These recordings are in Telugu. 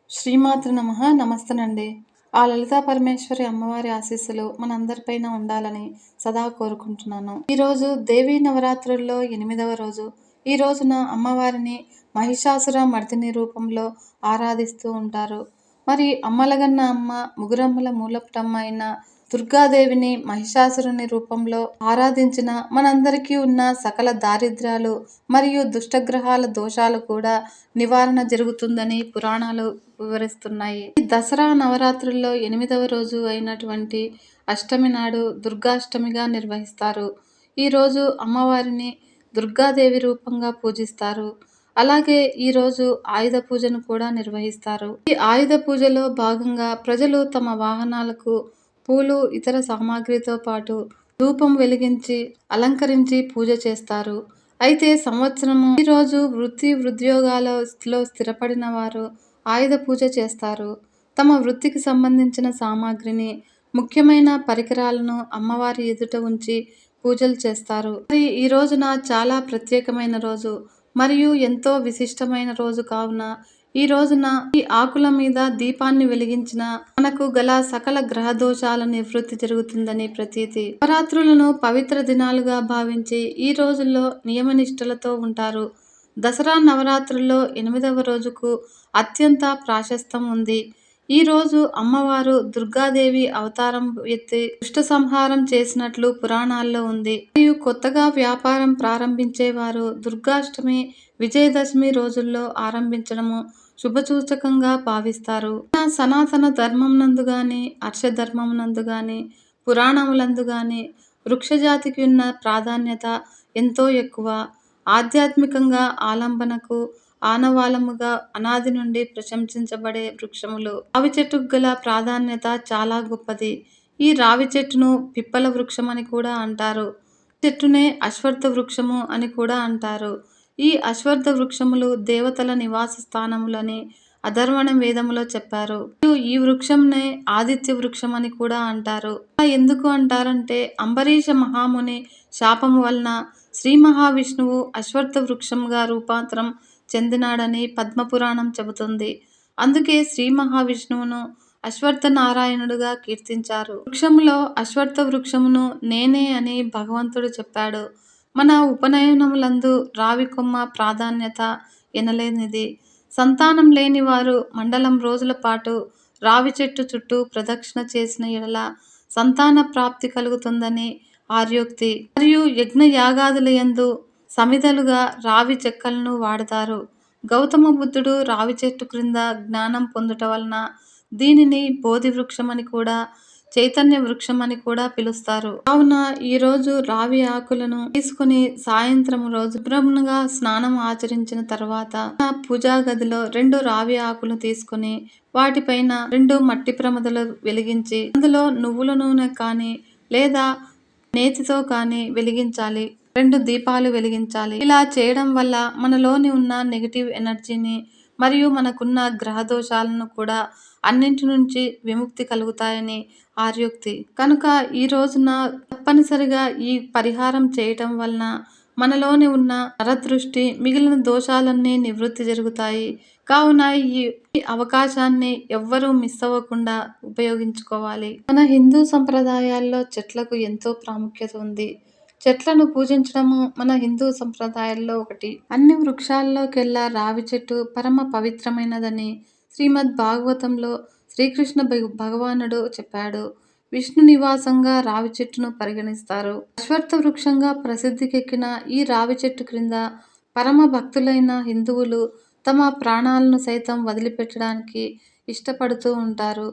శ్రీమాతృ నమః నమస్తేనండి. ఆ లలితా పరమేశ్వరి అమ్మవారి ఆశీస్సులు మనందరిపైన ఉండాలని సదా కోరుకుంటున్నాను. ఈరోజు దేవీ నవరాత్రుల్లో 8వ రోజు. ఈ రోజున అమ్మవారిని మహిషాసుర మర్దిని రూపంలో ఆరాధిస్తూ ఉంటారు. మరి అమ్మలగన్న అమ్మ, ముగురమ్మల మూలపుటమ్మ అయిన దుర్గాదేవిని మహిషాసురుని రూపంలో ఆరాధించిన మనందరికీ ఉన్న సకల దారిద్ర్యాలు మరియు దుష్టగ్రహాల దోషాలు కూడా నివారణ జరుగుతుందని పురాణాలు వివరిస్తున్నాయి. ఈ దసరా నవరాత్రుల్లో 8వ రోజు అయినటువంటి అష్టమి నాడు దుర్గాష్టమిగా నిర్వహిస్తారు. ఈరోజు అమ్మవారిని దుర్గాదేవి రూపంగా పూజిస్తారు. అలాగే ఈరోజు ఆయుధ పూజను కూడా నిర్వహిస్తారు. ఈ ఆయుధ పూజలో భాగంగా ప్రజలు తమ వాహనాలకు పూలు, ఇతర సామాగ్రితో పాటు ధూపం వెలిగించి అలంకరించి పూజ చేస్తారు. అయితే సంవత్సరము ఈరోజు వృత్తి ఉద్యోగాలలో స్థిరపడిన వారు ఆయుధ పూజ చేస్తారు. తమ వృత్తికి సంబంధించిన సామాగ్రిని, ముఖ్యమైన పరికరాలను అమ్మవారి ఎదుట ఉంచి పూజలు చేస్తారు. మరి ఈ రోజున చాలా ప్రత్యేకమైన రోజు మరియు ఎంతో విశిష్టమైన రోజు కావున ఈ రోజున ఈ ఆకుల మీద దీపాన్ని వెలిగించిన మనకు గల సకల గ్రహ దోషాల నివృత్తి జరుగుతుందని ప్రతీతి. నవరాత్రులను పవిత్ర దినాలుగా భావించి ఈ రోజుల్లో నియమనిష్టలతో ఉంటారు. దసరా నవరాత్రుల్లో 8వ రోజుకు అత్యంత ప్రాశస్త్యం ఉంది. ఈ రోజు అమ్మవారు దుర్గాదేవి అవతారం ఎత్తి దుష్ట సంహారం చేసినట్లు పురాణాల్లో ఉంది. మరియు కొత్తగా వ్యాపారం ప్రారంభించేవారు దుర్గాష్టమి, విజయదశమి రోజుల్లో ఆరంభించడము శుభసూచకంగా భావిస్తారు. సనాతన ధర్మం నందు గాని, హర్షధర్మం నందు గాని, పురాణములందు గాని వృక్షజాతికి ఉన్న ప్రాధాన్యత ఎంతో ఎక్కువ. ఆధ్యాత్మికంగా ఆలంబనకు ఆనవాలముగా అనాది నుండి ప్రశంసించబడే వృక్షములు. రావి చెట్టుకు గల ప్రాధాన్యత చాలా గొప్పది. ఈ రావి చెట్టును పిప్పల వృక్షం అని కూడా అంటారు. చెట్టునే అశ్వత్థ వృక్షము అని కూడా అంటారు. ఈ అశ్వత్థ వృక్షములు దేవతల నివాస స్థానములని అధర్వణ వేదములో చెప్పారు. ఈ వృక్షంనే ఆదిత్య వృక్షం అని కూడా అంటారు. ఎందుకు అంటారంటే అంబరీష మహాముని శాపము వలన శ్రీ మహావిష్ణువు అశ్వత్థ వృక్షంగా రూపాంతరం చెందినాడని పద్మపురాణం చెబుతుంది. అందుకే శ్రీ మహావిష్ణువును అశ్వత్థ నారాయణుడుగా కీర్తించారు. వృక్షములో అశ్వత్థ వృక్షమును నేనే అని భగవంతుడు చెప్పాడు. మన ఉపనయనములందు రావి కొమ్మ ప్రాధాన్యత ఎనలేనిది. సంతానం లేని వారు మండలం రోజుల పాటు రావి చెట్టు చుట్టూ ప్రదక్షిణ చేసిన ఎడల సంతాన ప్రాప్తి కలుగుతుందని ఆర్యోక్తి. మరియు యజ్ఞ యాగాదుల యందు సమిధలుగా రావి చెక్కలను వాడతారు. గౌతమ బుద్ధుడు రావి చెట్టు క్రింద జ్ఞానం పొందుట వలన దీనిని బోధి వృక్షం అని కూడా, చైతన్య వృక్షం అని కూడా పిలుస్తారు. కావున ఈ రోజు రావి ఆకులను తీసుకుని సాయంత్రం రోజు శుభ్రంగా స్నానం ఆచరించిన తర్వాత పూజా గదిలో 2 రావి ఆకులు తీసుకుని వాటిపైన 2 మట్టి ప్రమదలు వెలిగించి అందులో నువ్వుల నూనె కానీ లేదా నేతితో కానీ వెలిగించాలి. 2 దీపాలు వెలిగించాలి. ఇలా చేయడం వల్ల మనలోని ఉన్న నెగిటివ్ ఎనర్జీని మరియు మనకున్న గ్రహ దోషాలను కూడా అన్నింటి నుంచి విముక్తి కలుగుతాయని ఆర్యోక్తి. కనుక ఈ రోజున తప్పనిసరిగా ఈ పరిహారం చేయటం వలన మనలోని ఉన్న నరదృష్టి, మిగిలిన దోషాలన్నీ నివృత్తి జరుగుతాయి. కావున ఈ అవకాశాన్ని ఎవ్వరూ మిస్ అవ్వకుండా ఉపయోగించుకోవాలి. మన హిందూ సంప్రదాయాల్లో చెట్లకు ఎంతో ప్రాముఖ్యత ఉంది. చెట్లను పూజించడము మన హిందూ సంప్రదాయాల్లో ఒకటి. అన్ని వృక్షాల్లోకెల్లా రావి చెట్టు పరమ పవిత్రమైనదని శ్రీమద్ భాగవతంలో శ్రీకృష్ణ భగవానుడు చెప్పాడు. విష్ణు నివాసంగా రావి చెట్టును పరిగణిస్తారు. అశ్వత్థ వృక్షంగా ప్రసిద్ధికెక్కిన ఈ రావి చెట్టు క్రింద పరమ భక్తులైన హిందువులు తమ ప్రాణాలను సైతం వదిలిపెట్టడానికి ఇష్టపడుతూ ఉంటారు.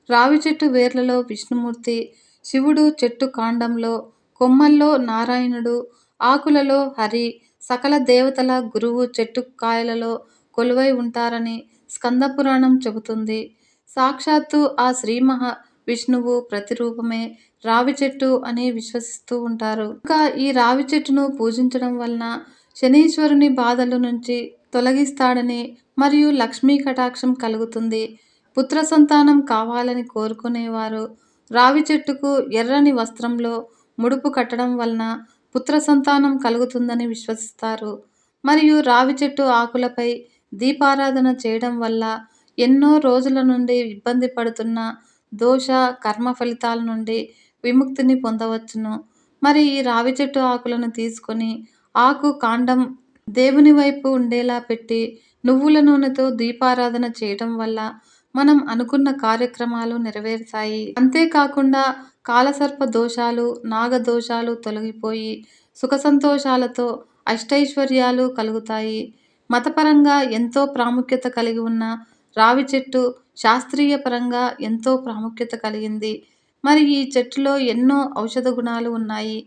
రావి చెట్టు వేర్లలో విష్ణుమూర్తి, శివుడు చెట్టు కాండంలో, కొమ్మల్లో నారాయణుడు, ఆకులలో హరి, సకల దేవతల గురువు చెట్టు కాయలలో కొలువై ఉంటారని స్కంద పురాణం చెబుతుంది. సాక్షాత్తు ఆ శ్రీ మహా విష్ణువు ప్రతిరూపమే రావి చెట్టు అని విశ్వసిస్తూ ఉంటారు. ఇంకా ఈ రావి చెట్టును పూజించడం వలన శనీశ్వరుని బాధల నుంచి తొలగిస్తాడని మరియు లక్ష్మీ కటాక్షం కలుగుతుంది. పుత్ర సంతానం కావాలని కోరుకునేవారు రావి చెట్టుకు ఎర్రని వస్త్రంలో ముడుపు కట్టడం వలన పుత్ర సంతానం కలుగుతుందని విశ్వసిస్తారు. మరియు రావి చెట్టు ఆకులపై దీపారాధన చేయడం వల్ల ఎన్నో రోజుల నుండి ఇబ్బంది పడుతున్న దోష, కర్మ ఫలితాల నుండి విముక్తిని పొందవచ్చును. మరి ఈ రావి చెట్టు ఆకులను తీసుకొని కాండం దేవుని వైపు ఉండేలా పెట్టి నువ్వుల నూనెతో దీపారాధన చేయటం వల్ల మనం అనుకున్న కార్యక్రమాలు నెరవేరుతాయి. అంతేకాకుండా కాలసర్ప దోషాలు, నాగదోషాలు తొలగిపోయి సుఖ సంతోషాలతో అష్టైశ్వర్యాలు కలుగుతాయి. మతపరంగా ఎంతో ప్రాముఖ్యత కలిగి ఉన్న రావి చెట్టు శాస్త్రీయ పరంగా ఎంతో ప్రాముఖ్యత కలిగింది. మరి ఈ చెట్టులో ఎన్నో ఔషధ గుణాలు ఉన్నాయి.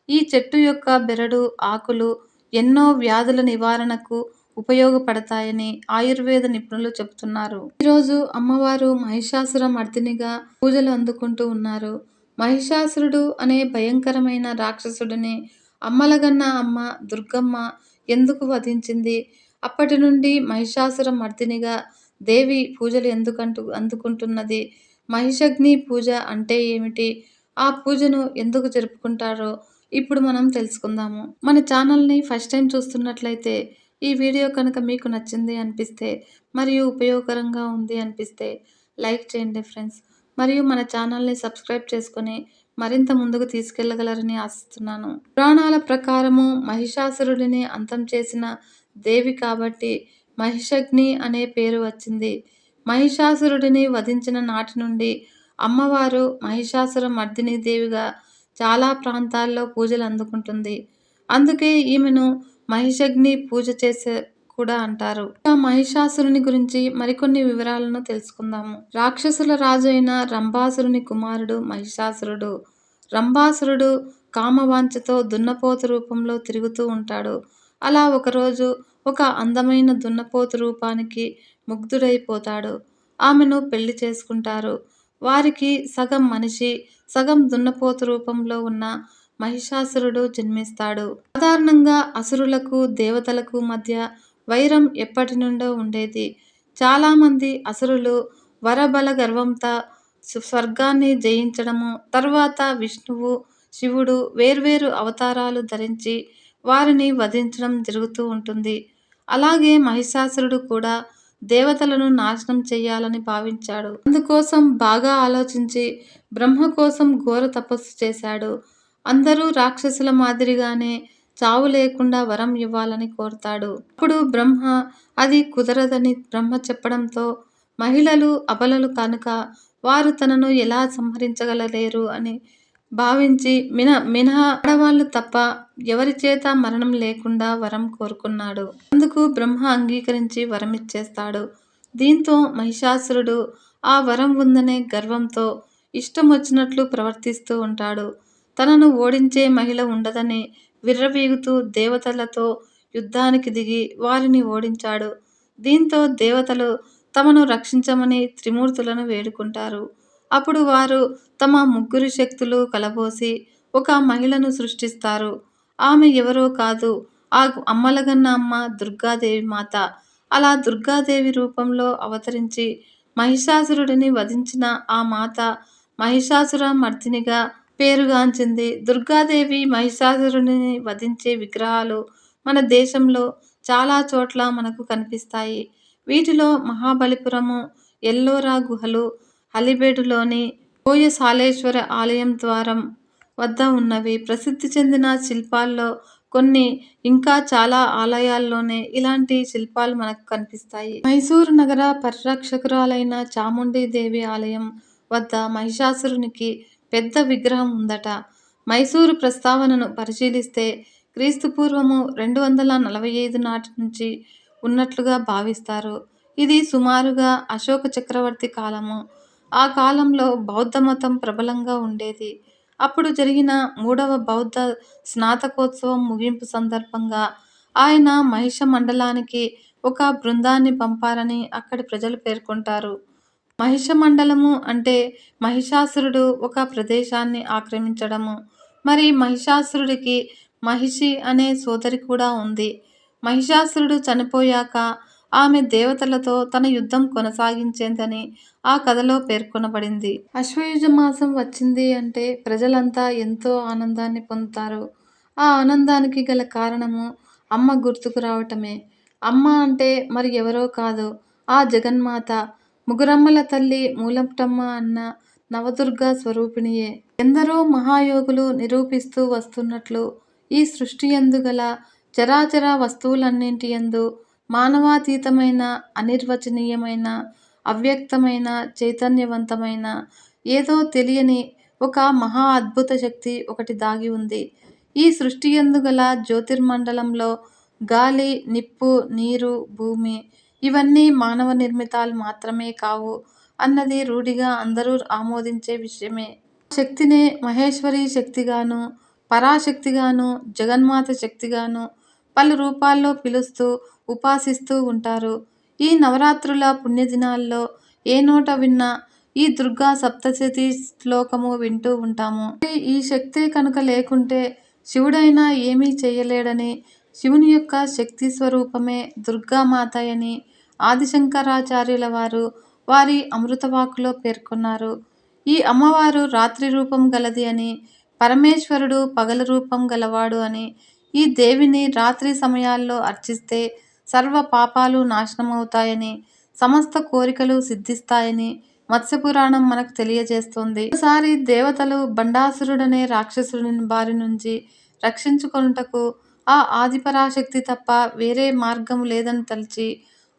ఈ చెట్టు యొక్క బెరడు, ఆకులు ఎన్నో వ్యాధుల నివారణకు ఉపయోగపడతాయని ఆయుర్వేద నిపుణులు చెబుతున్నారు. ఈరోజు అమ్మవారు మహిషాసుర మర్దినిగా పూజలు అందుకుంటూ ఉన్నారు. మహిషాసురుడు అనే భయంకరమైన రాక్షసుడిని అమ్మలగన్న అమ్మ దుర్గమ్మ ఎందుకు వధించింది? అప్పటి నుండి మహిషాసుర మర్దినిగా దేవి పూజలు అందుకుంటున్నది? మహిషగ్ని పూజ అంటే ఏమిటి? ఆ పూజను ఎందుకు జరుపుకుంటారో ఇప్పుడు మనం తెలుసుకుందాము. మన ఛానల్ని ఫస్ట్ టైం చూస్తున్నట్లయితే ఈ వీడియో కనుక మీకు నచ్చింది అనిపిస్తే మరియు ఉపయోగకరంగా ఉంది అనిపిస్తే లైక్ చేయండి ఫ్రెండ్స్. మరియు మన ఛానల్ని సబ్స్క్రైబ్ చేసుకొని మరింత ముందుకు తీసుకెళ్లగలరని ఆశిస్తున్నాను. పురాణాల ప్రకారము మహిషాసురుడిని అంతం చేసిన దేవి కాబట్టి మహిషగ్ని అనే పేరు వచ్చింది. మహిషాసురుడిని వధించిన నాటి నుండి అమ్మవారు మహిషాసుర మర్దిని దేవిగా చాలా ప్రాంతాల్లో పూజలు అందుకుంటుంది. అందుకే ఈమెను మహిషగ్ని పూజ చేసే కూడా అంటారు. మహిషాసురుని గురించి మరికొన్ని వివరాలను తెలుసుకుందాము. రాక్షసుల రాజు అయిన రంభాసురుని కుమారుడు మహిషాసురుడు. రంభాసురుడు కామవాంఛతో దున్నపోతు రూపంలో తిరుగుతూ ఉంటాడు. అలా ఒకరోజు ఒక అందమైన దున్నపోతు రూపానికి ముగ్ధుడైపోతాడు. ఆమెను పెళ్లి చేసుకుంటారు. వారికి సగం మనిషి, సగం దున్నపోతు రూపంలో ఉన్న మహిషాసురుడు జన్మిస్తాడు. సాధారణంగా అసురులకు, దేవతలకు మధ్య వైరం ఎప్పటి నుండో ఉండేది. చాలామంది అసురులు వరబల గర్వంతో స్వర్గాన్ని జయించడము, తర్వాత విష్ణువు, శివుడు వేర్వేరు అవతారాలు ధరించి వారిని వధించడం జరుగుతూ ఉంటుంది. అలాగే మహిషాసురుడు కూడా దేవతలను నాశనం చేయాలని భావించాడు. అందుకోసం బాగా ఆలోచించి బ్రహ్మ కోసం ఘోర తపస్సు చేశాడు. అందరూ రాక్షసుల మాదిరిగానే చావు లేకుండా వరం ఇవ్వాలని కోరతాడు. అప్పుడు బ్రహ్మ అది కుదరదని బ్రహ్మ చెప్పడంతో మహిళలు అబలలు కనుక వారు తనను ఎలా సంహరించగలలేరు అని భావించి మినహా ఆడవాళ్లు తప్ప ఎవరి చేత మరణం లేకుండా వరం కోరుకున్నాడు. అందుకు బ్రహ్మ అంగీకరించి వరమిచ్చేస్తాడు. దీంతో మహిషాసురుడు ఆ వరం ఉందనే గర్వంతో ఇష్టం వచ్చినట్లు ప్రవర్తిస్తూ ఉంటాడు. తనను ఓడించే మహిళ ఉండదని విర్రవీగుతూ దేవతలతో యుద్ధానికి దిగి వారిని ఓడించాడు. దీంతో దేవతలు తమను రక్షించమని త్రిమూర్తులను వేడుకుంటారు. అప్పుడు వారు తమ ముగ్గురు శక్తులు కలబోసి ఒక మహిళను సృష్టిస్తారు. ఆమె ఎవరో కాదు, ఆ అమ్మలగన్న అమ్మ దుర్గాదేవి మాత. అలా దుర్గాదేవి రూపంలో అవతరించి మహిషాసురుడిని వధించిన ఆ మాత మహిషాసుర మర్దినిగా పేరుగాంచింది. దుర్గాదేవి మహిషాసురుడిని వధించే విగ్రహాలు మన దేశంలో చాలా చోట్ల మనకు కనిపిస్తాయి. వీటిలో మహాబలిపురము, ఎల్లోరా గుహలు, అలిబేడులోని హోయసాలేశ్వర ఆలయం ద్వారం వద్ద ఉన్నవి. ప్రసిద్ధి చెందిన శిల్పాల్లో కొన్ని, ఇంకా చాలా ఆలయాల్లోనే ఇలాంటి శిల్పాలు మనకు కనిపిస్తాయి. మైసూరు నగర పరిరక్షకురాలైన చాముండీదేవి ఆలయం వద్ద మహిషాసురునికి పెద్ద విగ్రహం ఉందట. మైసూరు ప్రస్తావనను పరిశీలిస్తే క్రీస్తుపూర్వము 245 నాటి నుంచి ఉన్నట్లుగా భావిస్తారు. ఇది సుమారుగా అశోక చక్రవర్తి కాలము. ఆ కాలంలో బౌద్ధమతం ప్రబలంగా ఉండేది. అప్పుడు జరిగిన 3వ బౌద్ధ స్నాతకోత్సవం ముగింపు సందర్భంగా ఆయన మహిష మండలానికి ఒక బృందాన్ని పంపారని అక్కడి ప్రజలు పేర్కొంటారు. మహిషమండలము అంటే మహిషాసురుడు ఒక ప్రదేశాన్ని ఆక్రమించడము. మరి మహిషాసురుడికి మహిషి అనే సోదరి కూడా ఉంది. మహిషాసురుడు చనిపోయాక ఆమె దేవతలతో తన యుద్ధం కొనసాగించేందని ఆ కథలో పేర్కొనబడింది. ఆశ్వయుజ మాసం వచ్చింది అంటే ప్రజలంతా ఎంతో ఆనందాన్ని పొందుతారు. ఆ ఆనందానికి గల కారణము అమ్మ గుర్తుకు రావటమే. అమ్మ అంటే మరి ఎవరో కాదు, ఆ జగన్మాత. ముగురమ్మల తల్లి మూలపుటమ్మ అన్న నవదుర్గా స్వరూపిణియే. ఎందరో మహాయోగులు నిరూపిస్తూ వస్తున్నట్లు ఈ సృష్టియందు గల చరాచర వస్తువులన్నింటియందు మానవాతీతమైన, అనిర్వచనీయమైన, అవ్యక్తమైన, చైతన్యవంతమైన, ఏదో తెలియని ఒక మహా అద్భుత శక్తి ఒకటి దాగి ఉంది. ఈ సృష్టియందు గల జ్యోతిర్మండలంలో గాలి, నిప్పు, నీరు, భూమి ఇవన్నీ మానవ నిర్మితాలు మాత్రమే కావు అన్నది రూఢిగా అందరూ ఆమోదించే విషయమే. శక్తినే మహేశ్వరీ శక్తిగాను, పరాశక్తిగాను, జగన్మాత శక్తిగాను పలు రూపాల్లో పిలుస్తూ ఉపాసిస్తూ ఉంటారు. ఈ నవరాత్రుల పుణ్యదినాల్లో ఏ నోట విన్నా ఈ దుర్గా సప్తశతి శ్లోకము వింటూ ఉంటాము. ఈ శక్తే కనుక లేకుంటే శివుడైనా ఏమీ చేయలేడని, శివుని యొక్క శక్తి స్వరూపమే దుర్గామాతయని ఆదిశంకరాచార్యుల వారు వారి అమృతవాక్కులో పేర్కొన్నారు. ఈ అమ్మవారు రాత్రి రూపం గలది అని, పరమేశ్వరుడు పగలు రూపం గలవాడు అని, ఈ దేవిని రాత్రి సమయాల్లో అర్చిస్తే సర్వ పాపాలు నాశనమవుతాయని, సమస్త కోరికలు సిద్ధిస్తాయని మత్స్యపురాణం మనకు తెలియజేస్తుంది. ఒకసారి దేవతలు బండాసురుడనే రాక్షసుని బారి నుంచి రక్షించుకొనుటకు ఆ ఆదిపరాశక్తి తప్ప వేరే మార్గము లేదని తలచి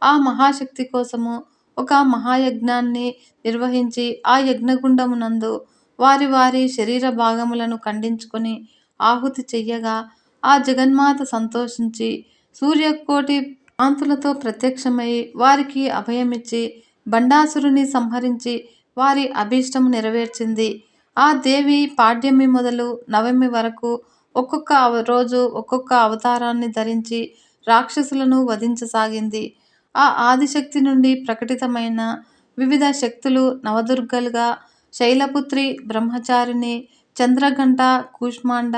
ఆ మహాశక్తి కోసము ఒక మహాయజ్ఞాన్ని నిర్వహించి ఆ యజ్ఞగుండమునందు వారి వారి శరీర భాగములను ఖండించుకొని ఆహుతి చెయ్యగా ఆ జగన్మాత సంతోషించి సూర్యకోటి కాంతులతో ప్రత్యక్షమై వారికి అభయమిచ్చి బండాసురుని సంహరించి వారి అభీష్టము నెరవేర్చింది. ఆ దేవి పాడ్యమి మొదలు నవమి వరకు ఒక్కొక్క రోజు ఒక్కొక్క అవతారాన్ని ధరించి రాక్షసులను వధించసాగింది. ఆ ఆదిశక్తి నుండి ప్రకటితమైన వివిధ శక్తులు నవదుర్గలుగా శైలపుత్రి, బ్రహ్మచారిణి, చంద్రఘంట, కూష్మాండ,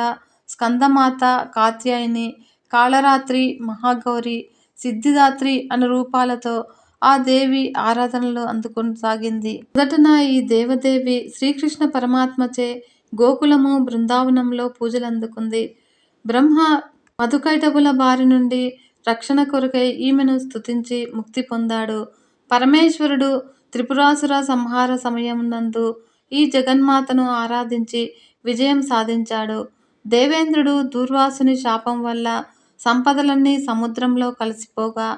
స్కందమాత, కాత్యాయని, కాళరాత్రి, మహాగౌరి, సిద్ధిదాత్రి అను రూపాలతో ఆ దేవి ఆరాధనలు అందుకొనసాగింది. మొదటన ఈ దేవదేవి శ్రీకృష్ణ పరమాత్మచే గోకులము, బృందావనంలో పూజలందుకుంది. బ్రహ్మ మధుకైటభుల బారి నుండి రక్షణ కొరకై ఈమెను స్తుతించి ముక్తి పొందాడు. పరమేశ్వరుడు త్రిపురాసుర సంహార సమయమునందు ఈ జగన్మాతను ఆరాధించి విజయం సాధించాడు. దేవేంద్రుడు దూర్వాసుని శాపం వల్ల సంపదలన్నీ సముద్రంలో కలిసిపోగా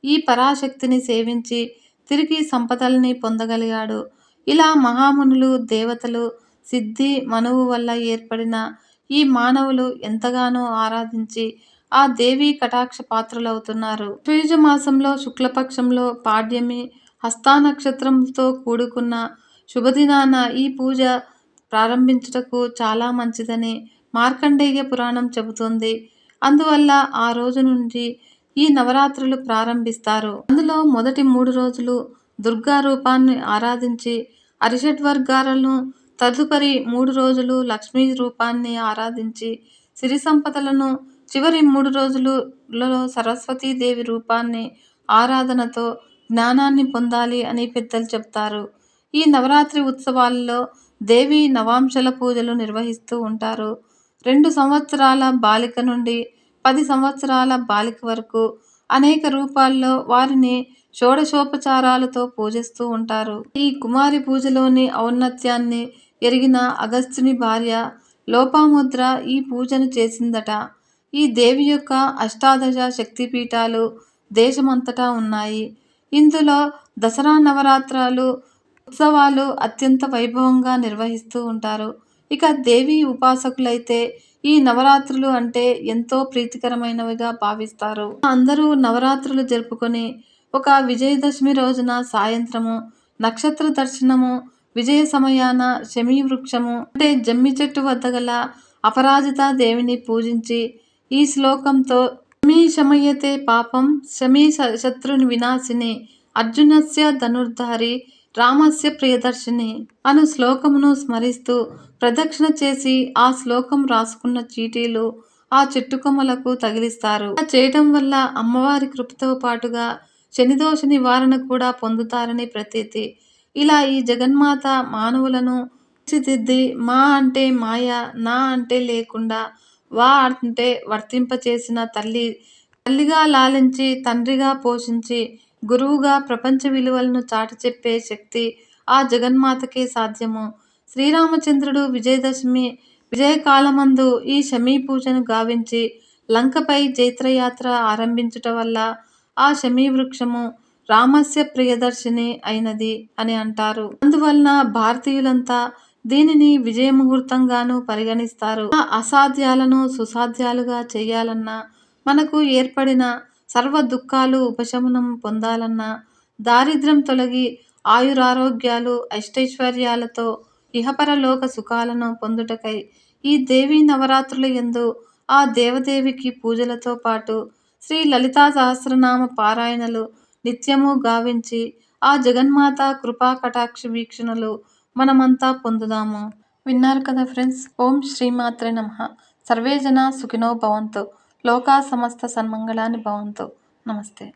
ఈ పరాశక్తిని సేవించి తిరిగి సంపదల్ని పొందగలిగాడు. ఇలా మహామునులు, దేవతలు, సిద్ధి, మనువు వల్ల ఏర్పడిన ఈ మానవులు ఎంతగానో ఆరాధించి ఆ దేవీ కటాక్ష పాత్రులవుతున్నారు. శ్రీజ మాసంలో శుక్లపక్షంలో పాడ్యమి హస్తా నక్షత్రంతో కూడుకున్న శుభదినాన ఈ పూజ ప్రారంభించుటకు చాలా మంచిదని మార్కండేయ పురాణం చెబుతోంది. అందువల్ల ఆ రోజు నుంచి ఈ నవరాత్రులు ప్రారంభిస్తారు. అందులో మొదటి 3 రోజులు దుర్గా రూపాన్ని ఆరాధించి అరిషడ్వర్గాలను, తదుపరి 3 రోజులు లక్ష్మీ రూపాన్ని ఆరాధించి సిరి సంపదలను, చివరి 3 రోజులలో సరస్వతీదేవి రూపాన్ని ఆరాధనతో జ్ఞానాన్ని పొందాలి అని పెద్దలు చెప్తారు. ఈ నవరాత్రి ఉత్సవాలలో దేవి నవాంశల పూజలు నిర్వహిస్తూ ఉంటారు. 2 సంవత్సరాల బాలిక నుండి 10 సంవత్సరాల బాలిక వరకు అనేక రూపాల్లో వారిని షోడశోపచారాలతో పూజిస్తూ ఉంటారు. ఈ కుమారి పూజలోని ఔన్నత్యాన్ని ఎరిగిన అగస్త్యుని భార్య లోపాముద్ర ఈ పూజను చేసిందట. ఈ దేవి యొక్క అష్టాదశ శక్తిపీఠాలు దేశమంతటా ఉన్నాయి. ఇందులో దసరా నవరాత్రులు ఉత్సవాలు అత్యంత వైభవంగా నిర్వహిస్తూ ఉంటారు. ఇక దేవి ఉపాసకులైతే ఈ నవరాత్రులు అంటే ఎంతో ప్రీతికరమైనవిగా భావిస్తారు. అందరూ నవరాత్రులు జరుపుకొని ఒక విజయదశమి రోజున సాయంత్రము నక్షత్ర దర్శనము, విజయ సమయాన శమీ వృక్షము అంటే జమ్మి చెట్టు వద్ద గల అపరాజితా దేవిని పూజించి ఈ శ్లోకంతో శమీ శమయతే పాపం శమీ శత్రుని వినాశిని అర్జునస్య ధనుర్ధారి రామస్య ప్రియదర్శిని అను శ్లోకమును స్మరిస్తూ ప్రదక్షిణ చేసి ఆ శ్లోకం రాసుకున్న చీటీలు ఆ చెట్టు కొమ్మలకు తగిలిస్తారు. అలా చేయటం వల్ల అమ్మవారి కృపతో పాటుగా శనిదోష నివారణ కూడా పొందుతారని ప్రతీతి. ఇలా ఈ జగన్మాత మానవులను తీర్చిదిద్ది మా అంటే మాయ, నా అంటే లేకుండా, వా అంటే వర్తింపచేసిన తల్లిగా లాలించి తండ్రిగా పోషించి గురువుగా ప్రపంచ విలువలను చాటి చెప్పే శక్తి ఆ జగన్మాతకే సాధ్యము. శ్రీరామచంద్రుడు విజయదశమి విజయకాలమందు ఈ శమీ పూజను గావించి లంకపై జైత్రయాత్ర ఆరంభించుట వల్ల ఆ శమీ వృక్షము రామస్య ప్రియదర్శిని అయినది అని అంటారు. అందువలన భారతీయులంతా దీనిని విజయ ముహూర్తంగాను పరిగణిస్తారు. ఆ అసాధ్యాలను సుసాధ్యాలుగా చేయాలన్నా, మనకు ఏర్పడిన సర్వ దుఃఖాలు ఉపశమనం పొందాలన్నా, దారిద్ర్యం తొలగి ఆయురారోగ్యాలు అష్టైశ్వర్యాలతో ఇహపరలోక సుఖాలను పొందుటకై ఈ దేవీ నవరాత్రుల యందు ఆ దేవదేవికి పూజలతో పాటు శ్రీ లలితా సహస్రనామ పారాయణలు నిత్యము గావించి ఆ జగన్మాత కృపా కటాక్ష వీక్షణలు మనమంతా పొందుదాము. విన్నారు కదా ఫ్రెండ్స్. ఓం శ్రీమాత్రే నమః. సర్వే జనా సుఖినో భవంతు. లోకా సమస్త సన్మంగళాని భవంతు. నమస్తే.